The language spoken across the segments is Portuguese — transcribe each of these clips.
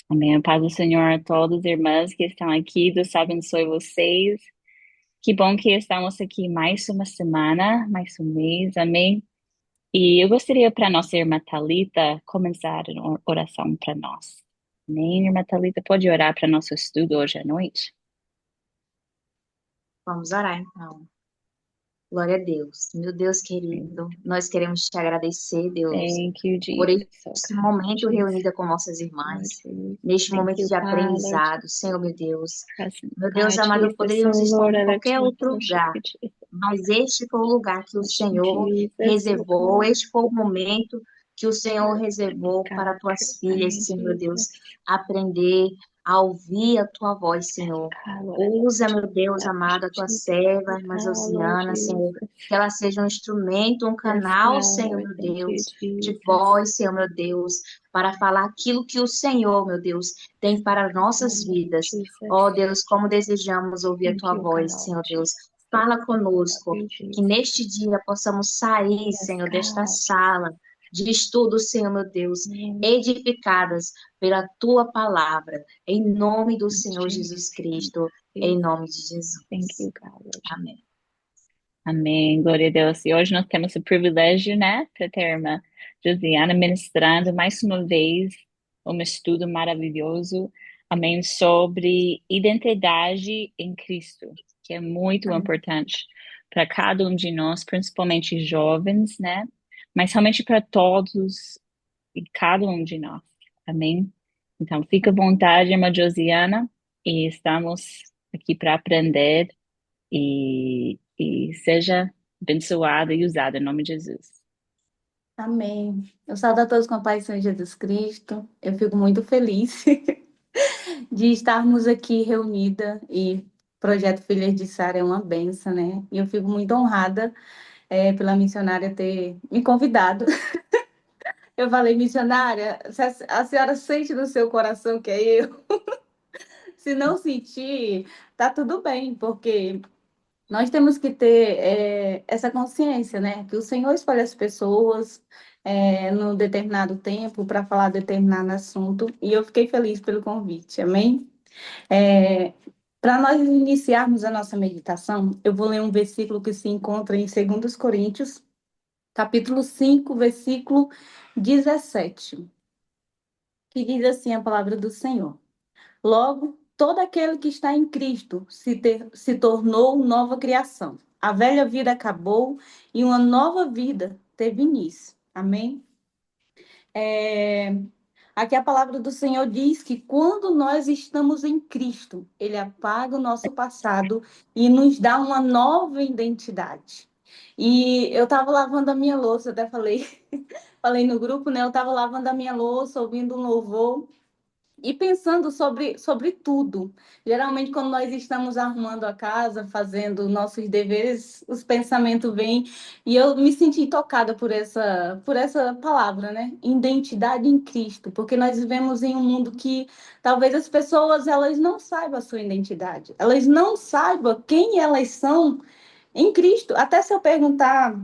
Amém. A paz do Senhor a todos, irmãs que estão aqui. Deus abençoe vocês. Que bom que estamos aqui mais uma semana, mais um mês. Amém. E eu gostaria para nossa irmã Thalita começar uma oração para nós. Amém, irmã Thalita, pode orar para nosso estudo hoje à noite? Vamos orar então. Glória a Deus. Meu Deus querido, nós queremos te agradecer, Deus, Thank you, por Jesus. Oh esse God, momento Jesus, reunida com nossas Lord irmãs, Jesus. neste Thank momento you, de God, Lord aprendizado, Jesus. Senhor meu Deus. Present Meu Deus God, amado, Jesus. Oh poderíamos estar Lord, em I lift qualquer you up. outro Worship lugar, you, Jesus. mas este foi o lugar que o Worship you, Senhor Jesus. Oh reservou, God. este foi o momento que o Senhor reservou para God, tuas purify filhas, me, Senhor meu Deus, Jesus. aprender a ouvir a tua voz, Senhor. God, Lord, I lift Usa, you meu Deus up, amado, a tua Jesus. Oh serva, irmã God, Lord Josiana, Senhor, Jesus. que ela seja um instrumento, um Yes, canal, God, Senhor Lord, meu thank you, Deus, de Jesus. voz, Senhor meu Deus, para falar aquilo que o Senhor, meu Deus, tem para God, nossas Lord vidas. Jesus. Ó Deus, como desejamos ouvir a Thank tua you, God, voz, Lord Senhor Deus. Jesus. Thank Fala you, God, love conosco, you, que Jesus. neste dia possamos sair, Yes, Senhor, desta God, Jesus. sala de estudo, Senhor meu Deus, Name edificadas pela tua palavra, em nome do of Senhor Jesus Jesus. Cristo, em Jesus. nome de Thank Jesus. you, God, Lord Jesus. Amém. Amém, glória a Deus. E hoje nós temos o privilégio, né, para ter a irmã Josiana ministrando mais uma vez um estudo maravilhoso, amém, sobre identidade em Cristo, que é muito importante para cada um de nós, principalmente jovens, né, mas realmente para todos e cada um de nós, amém? Então, fica à vontade, irmã Josiana, e estamos aqui para aprender e seja abençoada e usada em nome de Jesus. Amém. Eu saúdo a todos com a paz do Senhor Jesus Cristo. Eu fico muito feliz de estarmos aqui reunidas e o Projeto Filhas de Sara é uma benção, né? E eu fico muito honrada pela missionária ter me convidado. Eu falei, missionária, se a senhora sente no seu coração que é eu, se não sentir, tá tudo bem, porque nós temos que ter essa consciência, né? Que o Senhor escolhe as pessoas num determinado tempo para falar determinado assunto, e eu fiquei feliz pelo convite, amém? Para nós iniciarmos a nossa meditação, eu vou ler um versículo que se encontra em 2 Coríntios, capítulo 5, versículo 17, que diz assim a palavra do Senhor. Logo, todo aquele que está em Cristo se tornou nova criação. A velha vida acabou e uma nova vida teve início. Amém? É, Aqui a palavra do Senhor diz que quando nós estamos em Cristo, Ele apaga o nosso passado e nos dá uma nova identidade. E eu estava lavando a minha louça, até falei, falei no grupo, né? Eu estava lavando a minha louça, ouvindo um louvor e pensando sobre tudo. Geralmente, quando nós estamos arrumando a casa, fazendo nossos deveres, os pensamentos vêm. E eu me senti tocada por essa palavra, né? Identidade em Cristo. Porque nós vivemos em um mundo que talvez as pessoas elas não saibam a sua identidade. Elas não saibam quem elas são em Cristo. Até se eu perguntar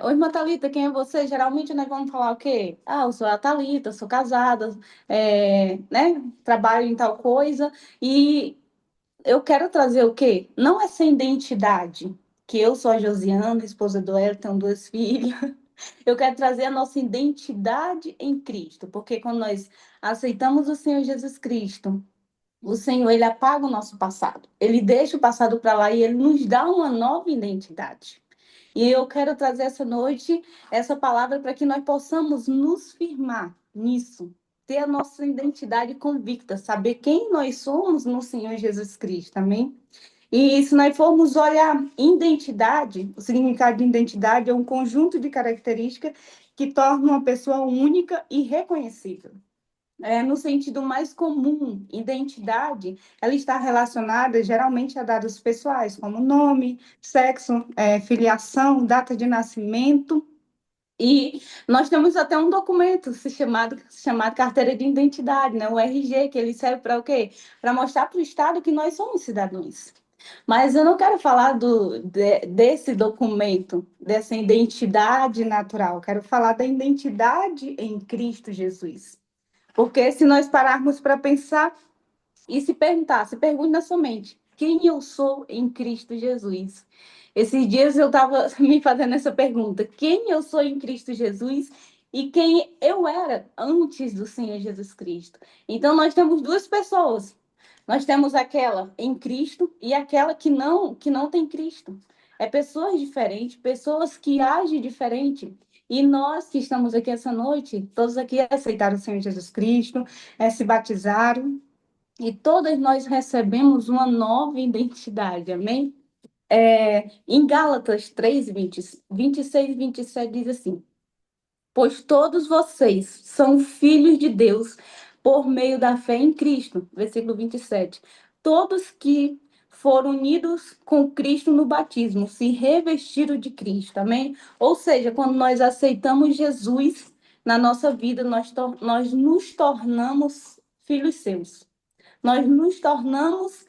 oi, irmã Thalita, quem é você? Geralmente nós vamos falar o quê? Ah, eu sou a Thalita, sou casada, né? Trabalho em tal coisa. E eu quero trazer o quê? Não essa identidade, que eu sou a Josiana, esposa do Hélio, tenho duas filhas. Eu quero trazer a nossa identidade em Cristo, porque quando nós aceitamos o Senhor Jesus Cristo, o Senhor, ele apaga o nosso passado. Ele deixa o passado para lá e ele nos dá uma nova identidade. E eu quero trazer essa noite essa palavra para que nós possamos nos firmar nisso, ter a nossa identidade convicta, saber quem nós somos no Senhor Jesus Cristo, amém? E se nós formos olhar identidade, o significado de identidade é um conjunto de características que torna uma pessoa única e reconhecível. No sentido mais comum, identidade, ela está relacionada geralmente a dados pessoais, como nome, sexo, filiação, data de nascimento. E nós temos até um documento chamado Carteira de Identidade, né? O RG, que ele serve para o quê? Para mostrar para o Estado que nós somos cidadãos. Mas eu não quero falar desse documento, dessa identidade natural. Eu quero falar da identidade em Cristo Jesus. Porque se nós pararmos para pensar e se perguntar, se pergunte na sua mente, quem eu sou em Cristo Jesus? Esses dias eu estava me fazendo essa pergunta, quem eu sou em Cristo Jesus e quem eu era antes do Senhor Jesus Cristo? Então nós temos duas pessoas. Nós temos aquela em Cristo e aquela que não tem Cristo. É pessoas diferentes, pessoas que agem diferente. E nós que estamos aqui essa noite, todos aqui aceitaram o Senhor Jesus Cristo, se batizaram, e todas nós recebemos uma nova identidade, amém? Em Gálatas 3, 26 e 27 diz assim: pois todos vocês são filhos de Deus por meio da fé em Cristo. Versículo 27. Todos que foram unidos com Cristo no batismo, se revestiram de Cristo, amém? Ou seja, quando nós aceitamos Jesus na nossa vida, nós nos tornamos filhos seus. Nós nos tornamos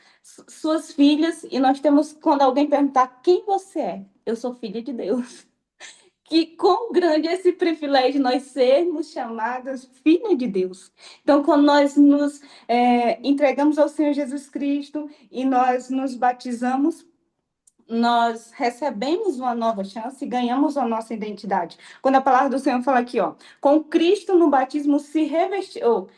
suas filhas e nós temos, quando alguém perguntar quem você é, eu sou filha de Deus. Que quão grande é esse privilégio nós sermos chamadas filha de Deus. Então, quando nós nos entregamos ao Senhor Jesus Cristo e nós nos batizamos, nós recebemos uma nova chance e ganhamos a nossa identidade. Quando a palavra do Senhor fala aqui, ó, com Cristo no batismo se revestiu,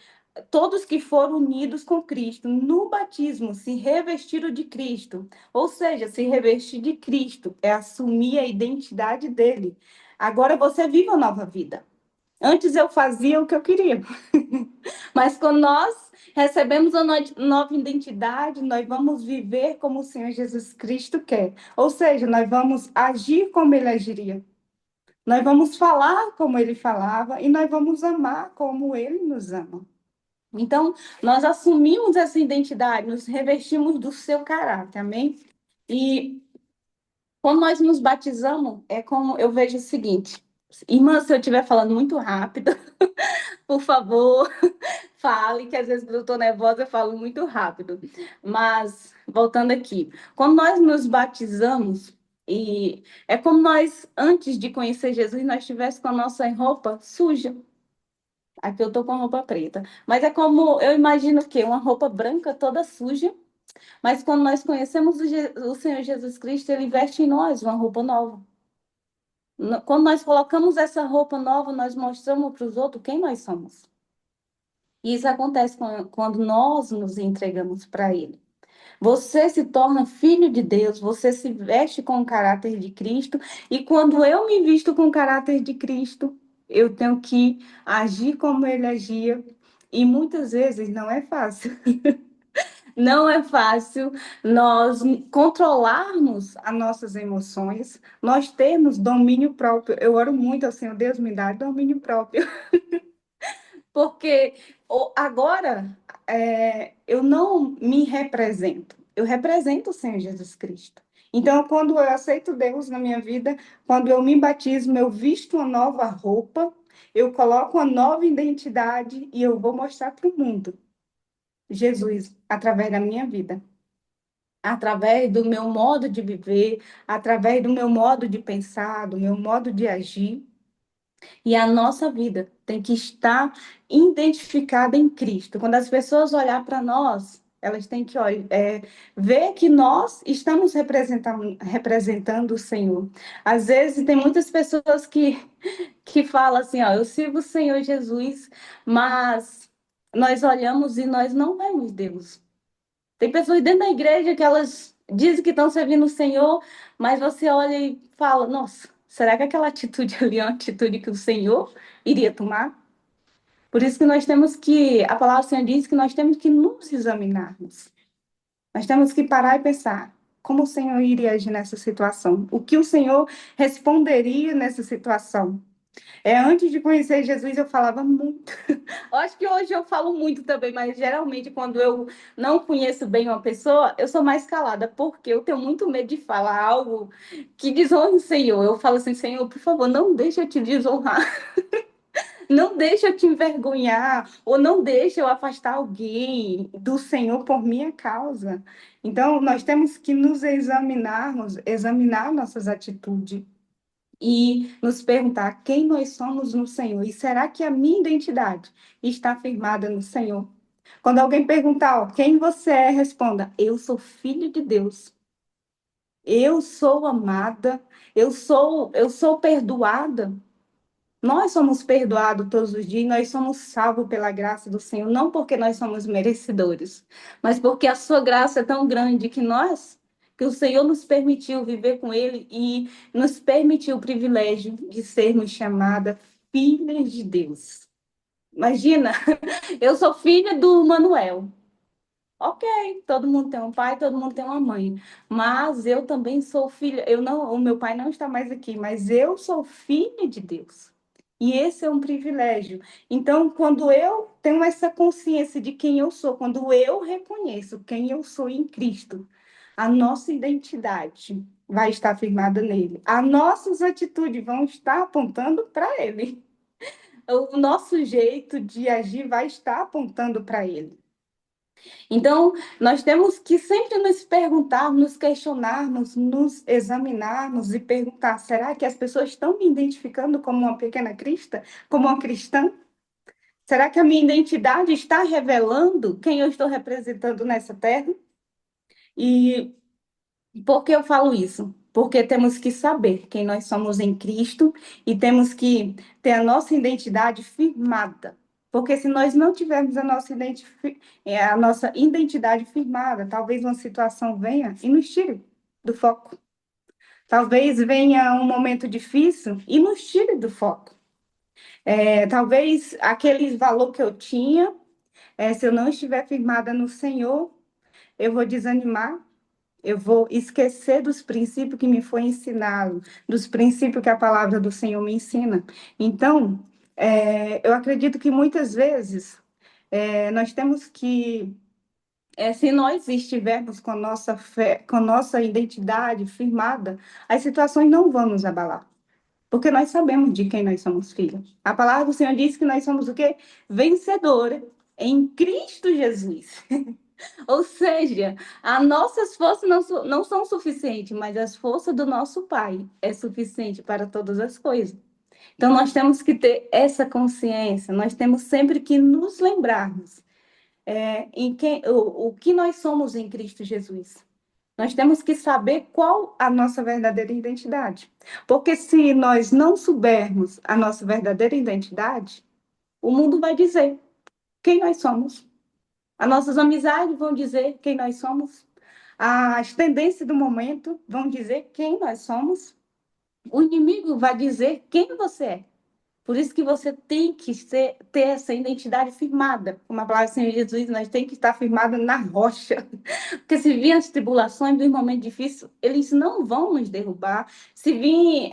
todos que foram unidos com Cristo no batismo se revestiram de Cristo. Ou seja, se revestir de Cristo é assumir a identidade dele. Agora você vive a nova vida. Antes eu fazia o que eu queria. Mas quando nós recebemos a nova identidade, nós vamos viver como o Senhor Jesus Cristo quer. Ou seja, nós vamos agir como ele agiria. Nós vamos falar como ele falava e nós vamos amar como ele nos ama. Então, nós assumimos essa identidade, nos revestimos do seu caráter, amém? E quando nós nos batizamos, é como eu vejo o seguinte, irmã, se eu estiver falando muito rápido, por favor, fale, que às vezes eu estou nervosa, eu falo muito rápido. Mas, voltando aqui, quando nós nos batizamos, e é como nós, antes de conhecer Jesus, nós estivéssemos com a nossa roupa suja. Aqui eu estou com a roupa preta. Mas é como, eu imagino que uma roupa branca toda suja, mas quando nós conhecemos o Senhor Jesus Cristo, ele veste em nós uma roupa nova. Quando nós colocamos essa roupa nova, nós mostramos para os outros quem nós somos. E isso acontece quando nós nos entregamos para Ele. Você se torna filho de Deus, você se veste com o caráter de Cristo, e quando eu me visto com o caráter de Cristo, eu tenho que agir como Ele agia, e muitas vezes não é fácil. Não é fácil nós controlarmos as nossas emoções, nós termos domínio próprio. Eu oro muito ao Senhor, Deus me dá domínio próprio. Porque agora eu não me represento, eu represento o Senhor Jesus Cristo. Então, quando eu aceito Deus na minha vida, quando eu me batismo, eu visto uma nova roupa, eu coloco uma nova identidade e eu vou mostrar para o mundo Jesus através da minha vida, através do meu modo de viver, através do meu modo de pensar, do meu modo de agir. E a nossa vida tem que estar identificada em Cristo. Quando as pessoas olhar para nós, elas têm que ver que nós estamos representando o Senhor. Às vezes, tem muitas pessoas que falam assim, ó, eu sirvo o Senhor Jesus, mas nós olhamos e nós não vemos Deus. Tem pessoas dentro da igreja que elas dizem que estão servindo o Senhor, mas você olha e fala, nossa, será que aquela atitude ali é uma atitude que o Senhor iria tomar? Por isso que nós temos que, a palavra do Senhor diz que nós temos que nos examinarmos. Nós temos que parar e pensar, como o Senhor iria agir nessa situação? O que o Senhor responderia nessa situação? Antes de conhecer Jesus, eu falava muito. Acho que hoje eu falo muito também, mas geralmente quando eu não conheço bem uma pessoa, eu sou mais calada, porque eu tenho muito medo de falar algo que desonre o Senhor. Eu falo assim, Senhor, por favor, não deixa eu te desonrar, não deixa eu te envergonhar, ou não deixa eu afastar alguém do Senhor por minha causa. Então, nós temos que nos examinarmos, examinar nossas atitudes. e nos perguntar quem nós somos no Senhor. E será que a minha identidade está firmada no Senhor? Quando alguém perguntar, ó, quem você é, responda: eu sou filho de Deus. Eu sou amada, eu sou perdoada. Nós somos perdoados todos os dias, nós somos salvos pela graça do Senhor, não porque nós somos merecedores, mas porque a sua graça é tão grande que o Senhor nos permitiu viver com Ele e nos permitiu o privilégio de sermos chamadas filhas de Deus. Imagina, eu sou filha do Manuel. Ok, todo mundo tem um pai, todo mundo tem uma mãe, mas eu também sou filha. Eu não, o meu pai não está mais aqui, mas eu sou filha de Deus. E esse é um privilégio. Então, quando eu tenho essa consciência de quem eu sou, quando eu reconheço quem eu sou em Cristo, a nossa identidade vai estar firmada nele. As nossas atitudes vão estar apontando para ele. O nosso jeito de agir vai estar apontando para ele. Então, nós temos que sempre nos perguntar, nos questionarmos, nos examinarmos e perguntar: será que as pessoas estão me identificando como uma pequena crista, como uma cristã? Será que a minha identidade está revelando quem eu estou representando nessa terra? E por que eu falo isso? Porque temos que saber quem nós somos em Cristo e temos que ter a nossa identidade firmada. Porque se nós não tivermos a nossa identidade firmada, talvez uma situação venha e nos tire do foco. Talvez venha um momento difícil e nos tire do foco. Talvez aquele valor que eu tinha, se eu não estiver firmada no Senhor, eu vou desanimar, eu vou esquecer dos princípios que me foi ensinado, dos princípios que a palavra do Senhor me ensina. Então, eu acredito que muitas vezes nós temos que, se nós estivermos com a nossa fé, com a nossa identidade firmada, as situações não vão nos abalar. Porque nós sabemos de quem nós somos filhos. A palavra do Senhor diz que nós somos o quê? Vencedora em Cristo Jesus. Ou seja, as nossas forças não são suficientes, mas as forças do nosso Pai é suficiente para todas as coisas. Então, nós temos que ter essa consciência, nós temos sempre que nos lembrarmos o que nós somos em Cristo Jesus. Nós temos que saber qual a nossa verdadeira identidade. Porque se nós não soubermos a nossa verdadeira identidade, o mundo vai dizer quem nós somos. As nossas amizades vão dizer quem nós somos. As tendências do momento vão dizer quem nós somos. O inimigo vai dizer quem você é. Por isso que você tem que ter essa identidade firmada. Como a palavra do Senhor Jesus, nós temos que estar firmada na rocha. Porque se vir as tribulações, vir momentos difíceis, eles não vão nos derrubar. Se vir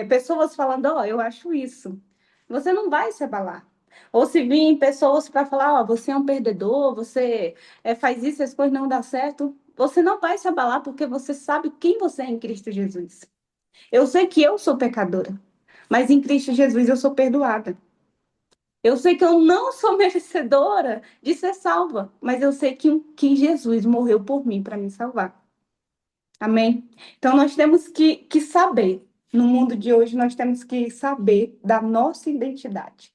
pessoas falando, eu acho isso, você não vai se abalar. Ou se vir pessoas para falar, você é um perdedor, você faz isso, as coisas não dão certo, você não vai se abalar porque você sabe quem você é em Cristo Jesus. Eu sei que eu sou pecadora, mas em Cristo Jesus eu sou perdoada. Eu sei que eu não sou merecedora de ser salva, mas eu sei que Jesus morreu por mim para me salvar. Amém? Então nós temos que saber, no mundo de hoje, nós temos que saber da nossa identidade.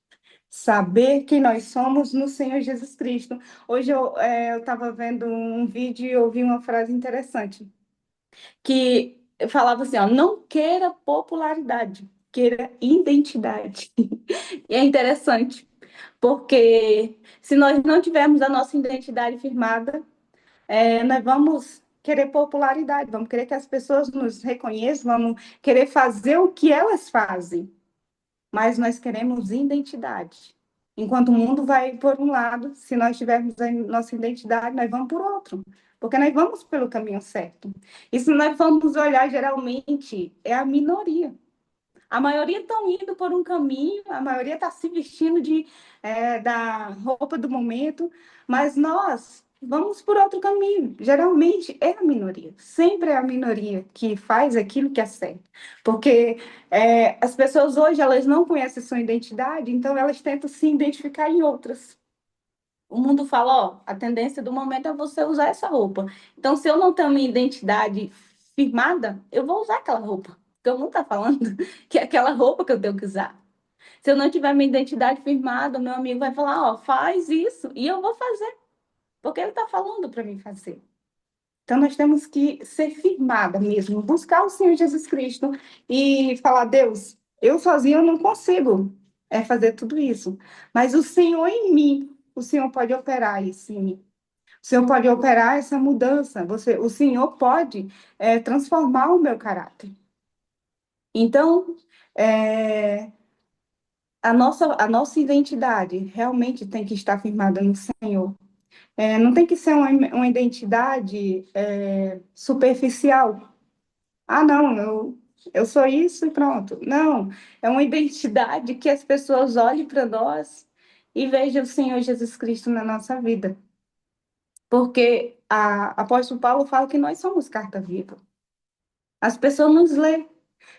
Saber quem nós somos no Senhor Jesus Cristo. Hoje eu estava vendo um vídeo e ouvi uma frase interessante, que falava assim, não queira popularidade, queira identidade. E é interessante, porque se nós não tivermos a nossa identidade firmada, nós vamos querer popularidade, vamos querer que as pessoas nos reconheçam, vamos querer fazer o que elas fazem, mas nós queremos identidade. Enquanto o mundo vai por um lado, se nós tivermos a nossa identidade, nós vamos por outro, porque nós vamos pelo caminho certo. E se nós formos olhar, geralmente, é a minoria. A maioria estão indo por um caminho, a maioria está se vestindo da roupa do momento, mas nós vamos por outro caminho. Geralmente é a minoria, sempre é a minoria que faz aquilo que é certo. Porque as pessoas hoje elas não conhecem sua identidade, então elas tentam se identificar em outras. O mundo fala, a tendência do momento é você usar essa roupa. Então, se eu não tenho minha identidade firmada, eu vou usar aquela roupa. todo mundo está falando que é aquela roupa que eu tenho que usar. Se eu não tiver minha identidade firmada, meu amigo vai falar, ó, faz isso, e eu vou fazer, porque ele está falando para mim fazer. Então, nós temos que ser firmada mesmo, buscar o Senhor Jesus Cristo e falar, Deus, eu sozinho eu não consigo fazer tudo isso, mas o Senhor em mim, o Senhor pode operar isso em mim. O Senhor pode operar essa mudança, o Senhor pode transformar o meu caráter. Então, é, a nossa identidade realmente tem que estar firmada no Senhor. Não tem que ser uma identidade superficial. Ah, não, eu sou isso e pronto. Não, é uma identidade que as pessoas olhem para nós e vejam o Senhor Jesus Cristo na nossa vida. Porque a apóstolo Paulo fala que nós somos carta viva. As pessoas nos lêem.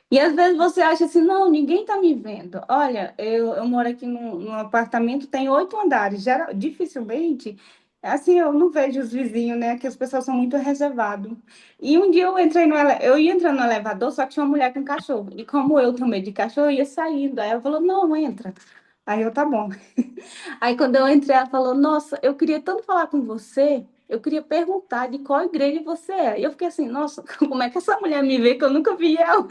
E às vezes você acha assim, não, ninguém está me vendo. Olha, eu moro aqui num apartamento, tem 8 andares. Dificilmente, assim, eu não vejo os vizinhos, né? Que as pessoas são muito reservadas. E um dia eu ia entrar no elevador, só que tinha uma mulher com cachorro. E como eu também de cachorro, eu ia saindo. Aí ela falou, não, entra. Aí eu, tá bom. Aí quando eu entrei, ela falou, nossa, eu queria tanto falar com você. Eu queria perguntar de qual igreja você é. E eu fiquei assim, nossa, como é que essa mulher me vê que eu nunca vi ela?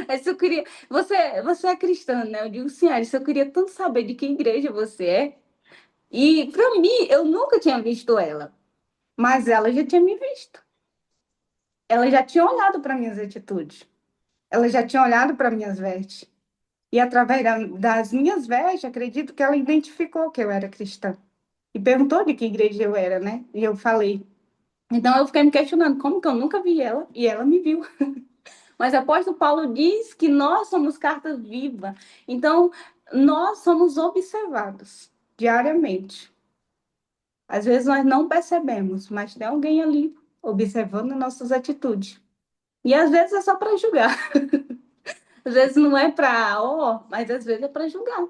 Mas eu queria. Você é cristã, né? Eu digo, sim, Alice, eu queria tanto saber de que igreja você é. E, para mim, eu nunca tinha visto ela. Mas ela já tinha me visto. Ela já tinha olhado para minhas atitudes. Ela já tinha olhado para minhas vestes. E através das minhas vestes, acredito que ela identificou que eu era cristã. E perguntou de que igreja eu era, né? E eu falei. Então eu fiquei me questionando como que eu nunca vi ela e ela me viu. Mas o apóstolo Paulo diz que nós somos carta viva. Então, nós somos observados diariamente. Às vezes nós não percebemos, mas tem alguém ali observando nossas atitudes. E às vezes é só para julgar. Às vezes não é para, mas às vezes é para julgar.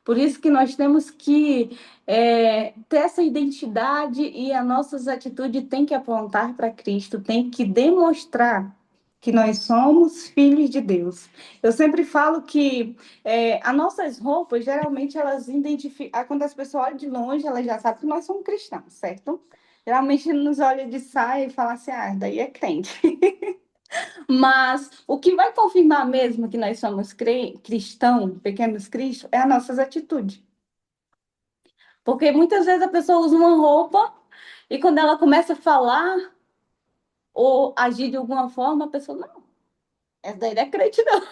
Por isso que nós temos que ter essa identidade e as nossas atitudes têm que apontar para Cristo, tem que demonstrar que nós somos filhos de Deus. Eu sempre falo que as nossas roupas, geralmente, elas identificam, quando as pessoas olham de longe, elas já sabem que nós somos cristãos, certo? Geralmente nos olha de saia e fala assim, daí é crente. Mas o que vai confirmar mesmo que nós somos cristãos, pequenos cristos, é as nossas atitudes. Porque muitas vezes a pessoa usa uma roupa e quando ela começa a falar ou agir de alguma forma, a pessoa, não, essa daí não é crente, não.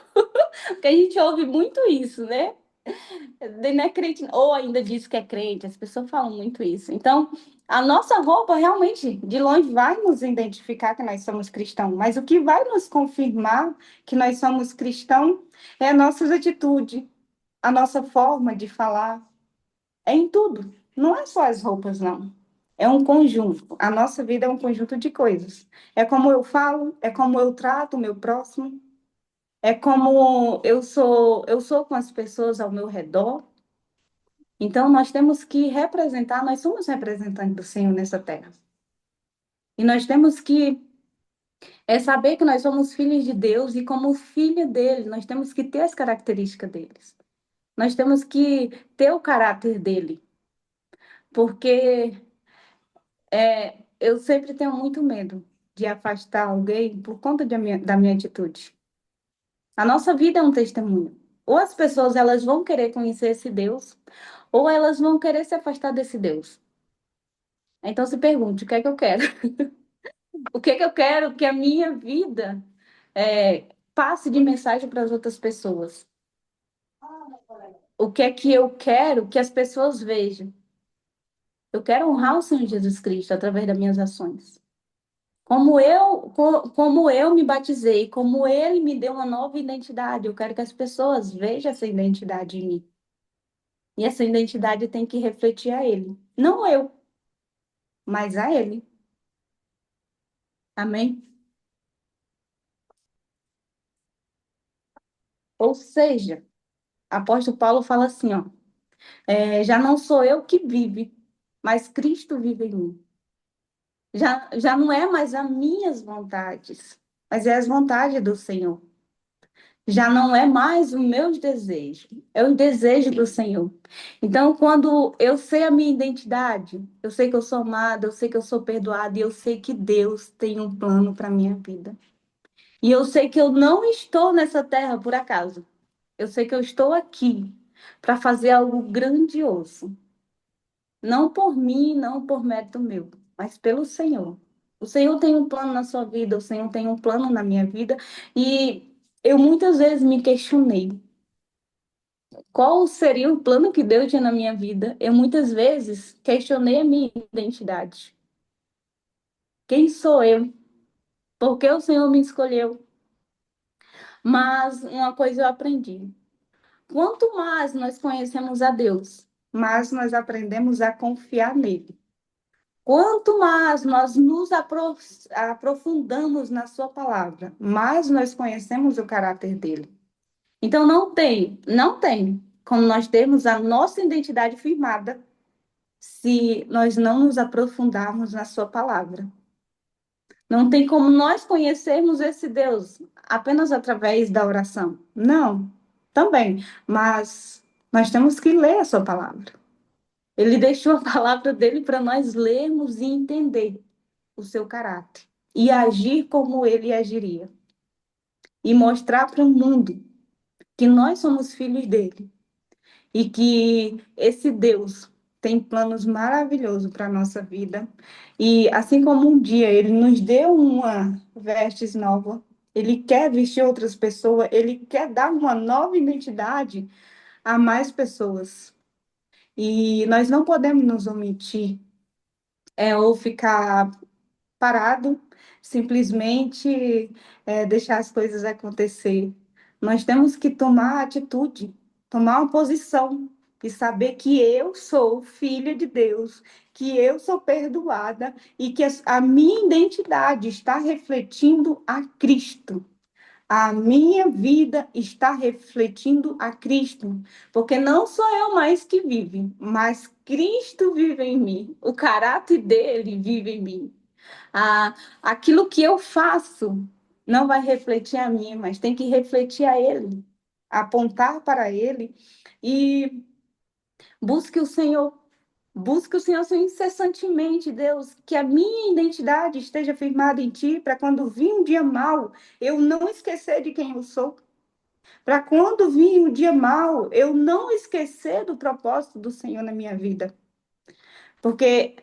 Porque a gente ouve muito isso, né? Essa daí não é crente, ou ainda diz que é crente, as pessoas falam muito isso. Então, a nossa roupa realmente, de longe, vai nos identificar que nós somos cristãos, mas o que vai nos confirmar que nós somos cristãos é a nossa atitude, a nossa forma de falar, é em tudo. Não é só as roupas, não. É um conjunto. A nossa vida é um conjunto de coisas. É como eu falo, é como eu trato o meu próximo, é como eu sou com as pessoas ao meu redor. Então, nós temos que representar, nós somos representantes do Senhor nessa terra. E nós temos que saber que nós somos filhos de Deus e como filho dele, nós temos que ter as características deles. Nós temos que ter o caráter dele. Porque eu sempre tenho muito medo de afastar alguém por conta da minha atitude. A nossa vida é um testemunho. Ou as pessoas elas vão querer conhecer esse Deus, ou elas vão querer se afastar desse Deus. Então se pergunte, o que é que eu quero? O que é que eu quero que a minha vida passe de mensagem para as outras pessoas? O que é que eu quero que as pessoas vejam? Eu quero honrar o Senhor Jesus Cristo através das minhas ações. Como eu me batizei, como ele me deu uma nova identidade, eu quero que as pessoas vejam essa identidade em mim. E essa identidade tem que refletir a ele. Não eu, mas a ele. Amém? Ou seja, apóstolo Paulo fala assim, ó, já não sou eu que vive, mas Cristo vive em mim. Já não é mais as minhas vontades, mas é as vontades do Senhor. Já não é mais o meu desejo, é o desejo do Senhor. Então, quando eu sei a minha identidade, eu sei que eu sou amada, eu sei que eu sou perdoada e eu sei que Deus tem um plano para minha vida. E eu sei que eu não estou nessa terra por acaso. Eu sei que eu estou aqui para fazer algo grandioso. Não por mim, não por mérito meu, mas pelo Senhor. O Senhor tem um plano na sua vida, o Senhor tem um plano na minha vida. E eu muitas vezes me questionei qual seria o plano que Deus tinha na minha vida. Eu muitas vezes questionei a minha identidade. Quem sou eu? Por que o Senhor me escolheu? Mas uma coisa eu aprendi. Quanto mais nós conhecemos a Deus, mais nós aprendemos a confiar nele. Quanto mais nós nos aprofundamos na sua palavra, mais nós conhecemos o caráter dele. Então não tem como nós termos a nossa identidade firmada se nós não nos aprofundarmos na sua palavra. Não tem como nós conhecermos esse Deus apenas através da oração. Não, também, mas nós temos que ler a sua palavra. Ele deixou a palavra dele para nós lermos e entender o seu caráter e agir como ele agiria e mostrar para o mundo que nós somos filhos dele e que esse Deus tem planos maravilhosos para a nossa vida. E assim como um dia ele nos deu uma vestes nova, ele quer vestir outras pessoas, ele quer dar uma nova identidade a mais pessoas. E nós não podemos nos omitir, ou ficar parado, simplesmente deixar as coisas acontecer. Nós temos que tomar atitude, tomar uma posição e saber que eu sou filha de Deus, que eu sou perdoada e que a minha identidade está refletindo a Cristo. A minha vida está refletindo a Cristo, porque não sou eu mais que vive, mas Cristo vive em mim. O caráter dele vive em mim. Ah, aquilo que eu faço não vai refletir a mim, mas tem que refletir a Ele, apontar para Ele e busque o Senhor. Busque o Senhor incessantemente, Deus, que a minha identidade esteja firmada em Ti, para quando vir um dia mau, eu não esquecer de quem eu sou. Para quando vir um dia mau, eu não esquecer do propósito do Senhor na minha vida. Porque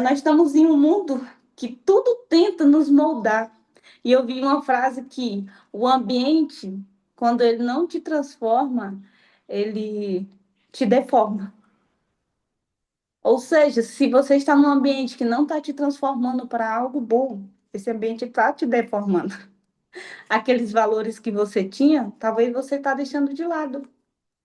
nós estamos em um mundo que tudo tenta nos moldar. E eu vi uma frase que o ambiente, quando ele não te transforma, ele te deforma. Ou seja, se você está num ambiente que não está te transformando para algo bom, esse ambiente está te deformando. Aqueles valores que você tinha, talvez você está deixando de lado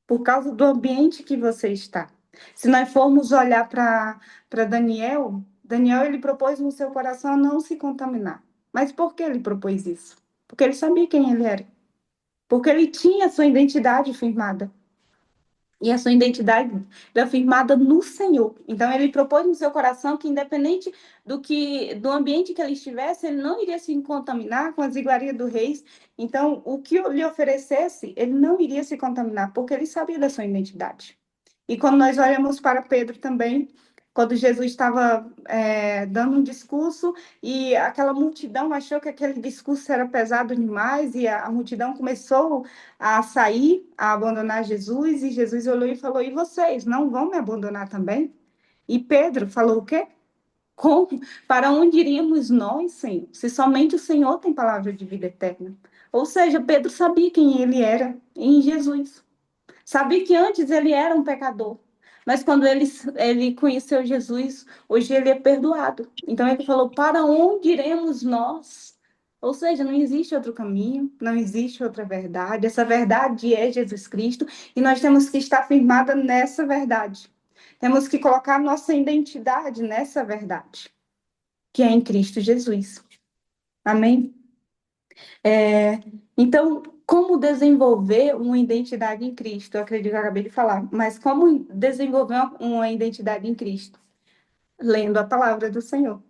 por causa do ambiente que você está. Se nós formos olhar para Daniel, Daniel ele propôs no seu coração não se contaminar. Mas por que ele propôs isso? Porque ele sabia quem ele era. Porque ele tinha a sua identidade firmada. E a sua identidade era firmada no Senhor. Então ele propôs no seu coração que independente do ambiente que ele estivesse, ele não iria se contaminar com as iguarias do rei. Então o que lhe oferecesse, ele não iria se contaminar, porque ele sabia da sua identidade. E quando nós olhamos para Pedro também, quando Jesus estava dando um discurso e aquela multidão achou que aquele discurso era pesado demais e a multidão começou a sair, a abandonar Jesus, e Jesus olhou e falou: e vocês, não vão me abandonar também? E Pedro falou o quê? Como? Para onde iríamos nós, Senhor? Se somente o Senhor tem palavra de vida eterna. Ou seja, Pedro sabia quem ele era em Jesus. Sabia que antes ele era um pecador, mas quando ele conheceu Jesus, hoje ele é perdoado. Então ele falou: para onde iremos nós? Ou seja, não existe outro caminho, não existe outra verdade. Essa verdade é Jesus Cristo e nós temos que estar firmada nessa verdade. Temos que colocar nossa identidade nessa verdade, que é em Cristo Jesus. Amém? Então, como desenvolver uma identidade em Cristo? Eu acredito que eu acabei de falar, mas como desenvolver uma identidade em Cristo? Lendo a palavra do Senhor,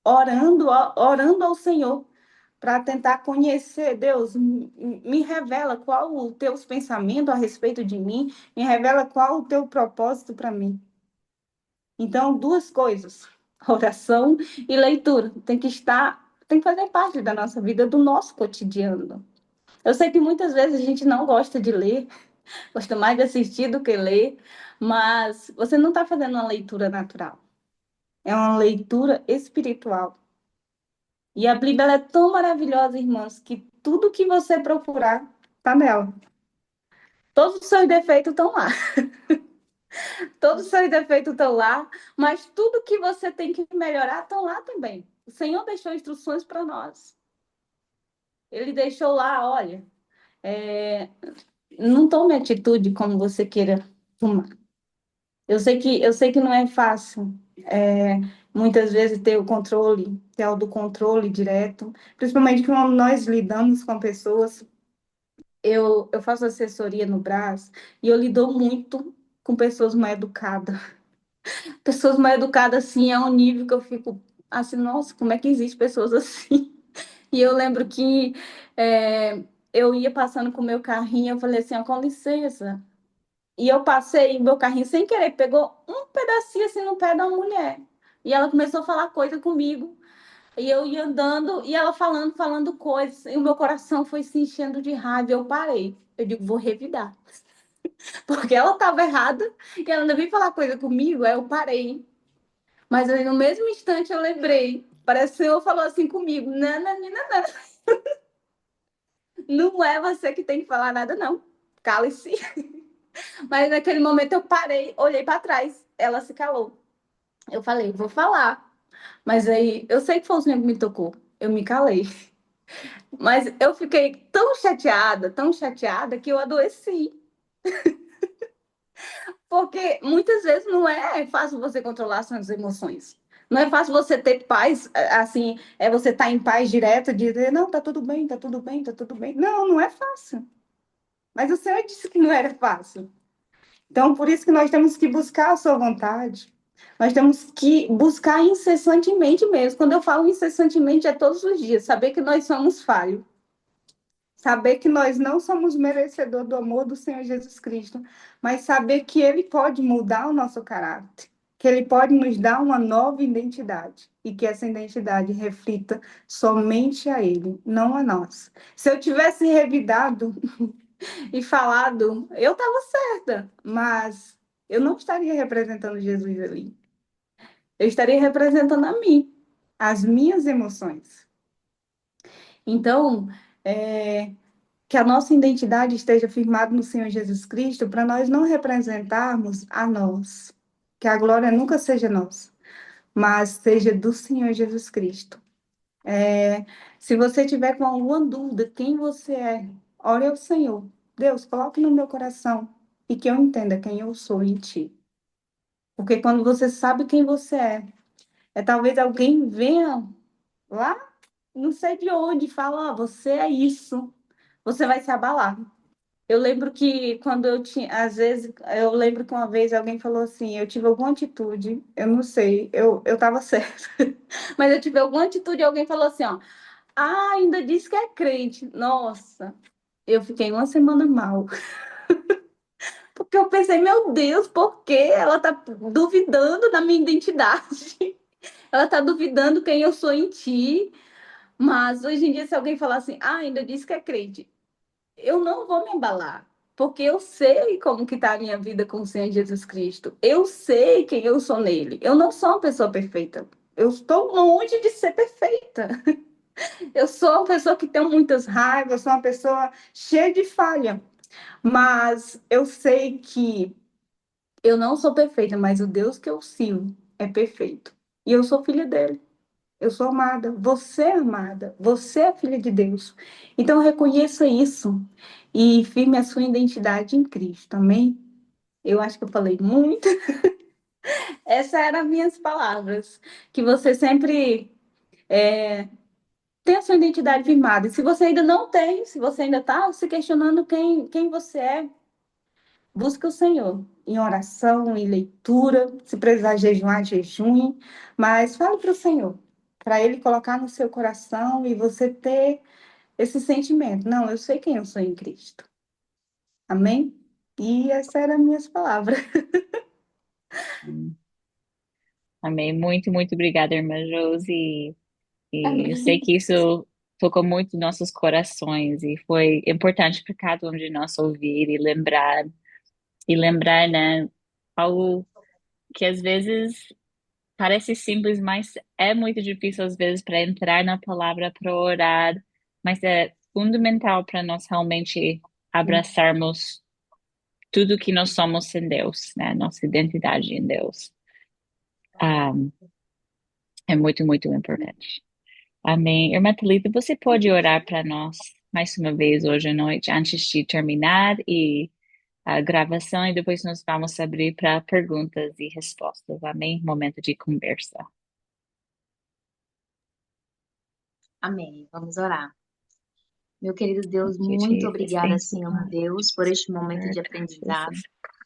orando ao Senhor, para tentar conhecer Deus. Me revela qual o teus pensamentos a respeito de mim, me revela qual o teu propósito para mim. Então, duas coisas, oração e leitura, tem que fazer parte da nossa vida, do nosso cotidiano. Eu sei que muitas vezes a gente não gosta de ler, gosta mais de assistir do que ler, mas você não está fazendo uma leitura natural, é uma leitura espiritual. E a Bíblia ela é tão maravilhosa, irmãs, que tudo que você procurar está nela. Todos os seus defeitos estão lá. Todos os seus defeitos estão lá, mas tudo que você tem que melhorar estão lá também. O Senhor deixou instruções para nós. Ele deixou lá, olha, não tome atitude como você queira tomar. Eu sei que não é fácil, muitas vezes ter o controle, ter autocontrole direto, principalmente quando nós lidamos com pessoas. Eu faço assessoria no Brás e eu lido muito com pessoas mal educadas. Pessoas mal educadas, assim, é um nível que eu fico assim, nossa, como é que existe pessoas assim? E eu lembro que eu ia passando com o meu carrinho, eu falei assim, ó, com licença. E eu passei, meu carrinho sem querer, pegou um pedacinho assim no pé da mulher. E ela começou a falar coisa comigo. E eu ia andando, e ela falando coisas. E o meu coração foi se enchendo de raiva. Eu parei. Eu digo, vou revidar. Porque ela estava errada e ela ainda veio falar coisa comigo. Aí eu parei. Mas aí, no mesmo instante eu lembrei. Parece que o Senhor falou assim comigo: não, não, não, não, não é você que tem que falar nada, não. Cale-se. Mas naquele momento eu parei, olhei para trás. Ela se calou. Eu falei, vou falar. Mas aí eu sei que foi o Senhor que me tocou. Eu me calei. Mas eu fiquei tão chateada que eu adoeci. Porque muitas vezes não é fácil você controlar suas emoções. Não é fácil você ter paz, assim, você estar em paz direta, dizer, não, tá tudo bem, tá tudo bem, tá tudo bem. Não, não é fácil. Mas o Senhor disse que não era fácil. Então, por isso que nós temos que buscar a sua vontade. Nós temos que buscar incessantemente mesmo. Quando eu falo incessantemente, é todos os dias. Saber que nós somos falhos. Saber que nós não somos merecedores do amor do Senhor Jesus Cristo, mas saber que Ele pode mudar o nosso caráter, que Ele pode nos dar uma nova identidade e que essa identidade reflita somente a Ele, não a nós. Se eu tivesse revidado e falado, eu estava certa, mas eu não estaria representando Jesus ali. Eu estaria representando a mim, as minhas emoções. Então, que a nossa identidade esteja firmada no Senhor Jesus Cristo, para nós não representarmos a nós, que a glória nunca seja nossa, mas seja do Senhor Jesus Cristo. Se você tiver com alguma dúvida, quem você é, ore ao Senhor. Deus, coloque no meu coração e que eu entenda quem eu sou em Ti. Porque quando você sabe quem você talvez alguém venha lá, não sei de onde, e fala, você é isso. Você vai se abalar. Eu lembro que quando eu tinha, às vezes, eu lembro que uma vez alguém falou assim, eu tive alguma atitude, eu não sei, eu tava certa, mas eu tive alguma atitude e alguém falou assim, ó, ainda disse que é crente. Nossa, eu fiquei uma semana mal, porque eu pensei, meu Deus, por que ela tá duvidando da minha identidade? Ela tá duvidando quem eu sou em ti, mas hoje em dia se alguém falar assim, ainda disse que é crente, eu não vou me abalar, porque eu sei como que está a minha vida com o Senhor Jesus Cristo. Eu sei quem eu sou nele. Eu não sou uma pessoa perfeita. Eu estou longe de ser perfeita. Eu sou uma pessoa que tem muitas raivas, eu sou uma pessoa cheia de falha. Mas eu sei que eu não sou perfeita, mas o Deus que eu sirvo é perfeito. E eu sou filha dele. Eu sou amada, você é filha de Deus. Então reconheça isso e firme a sua identidade em Cristo, amém? Eu acho que eu falei muito. Essas eram as minhas palavras. Que você sempre tenha a sua identidade firmada. E se você ainda não tem, se você ainda está se questionando quem você é, busque o Senhor em oração, em leitura. Se precisar jejuar, jejum. Mas fale para o Senhor. para Ele colocar no seu coração e você ter esse sentimento. Não, eu sei quem eu sou em Cristo. Amém? E essas eram as minhas palavras. Hum. Amém. Muito, muito obrigada, irmã Josi. E eu sei Amém. que isso tocou muito nossos corações e foi importante para cada um de nós ouvir e lembrar, né, algo que às vezes parece simples, mas é muito difícil às vezes para entrar na palavra, para orar, mas é fundamental para nós realmente abraçarmos tudo que nós somos em Deus, né, nossa identidade em Deus. Ah, é muito, muito importante. Amém. Irmã Thalita, você pode orar para nós mais uma vez hoje à noite, antes de terminar e a gravação, e depois nós vamos abrir para perguntas e respostas. Amém? Momento de conversa. Amém. Vamos orar. Meu querido Deus, Thank you, muito Jesus. obrigada, Thank you, Senhor meu God, Deus, por este momento Lord de aprendizado. Jesus.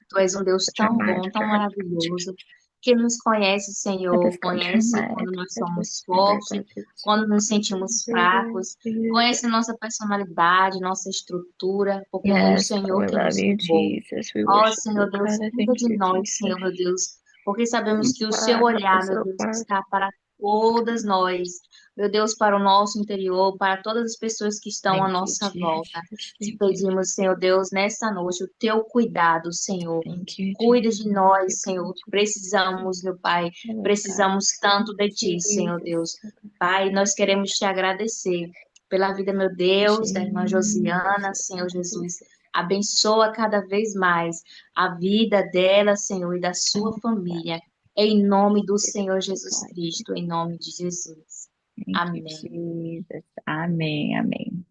Tu és um Deus Touch our tão minds, bom, touch tão our hearts, maravilhoso, que nos conhece, help Senhor, us touch our conhece minds, quando nós help us somos remember, fortes, God, to quando nos sentimos fracos, conhece nossa personalidade, nossa estrutura, porque foi o Yes, God, Senhor we que love nos you, formou. Jesus. We Ó, worship you, Senhor Deus, God. I cuida thank de you, nós, Jesus. Senhor meu Deus, porque sabemos que o seu God, help olhar, us, meu oh Deus, God. está para todas nós, meu Deus, para o nosso interior, para todas as pessoas que estão à Thank you, nossa volta. Jesus. Te Thank you. pedimos, Senhor Deus, nesta noite, o teu cuidado, Senhor. Thank you, Cuida Jesus. de Thank you, nós, God. Senhor. Precisamos, meu Pai, Oh, God. precisamos tanto de Ti, Senhor Jesus. Deus. Pai, nós queremos Te agradecer pela vida, meu Deus, da irmã Josiana, Jesus. Senhor Jesus. Abençoa cada vez mais a vida dela, Senhor, e da sua família. Em nome do Senhor Jesus Cristo, em nome de Jesus. Thank you, Amém. Jesus. Amém, amém.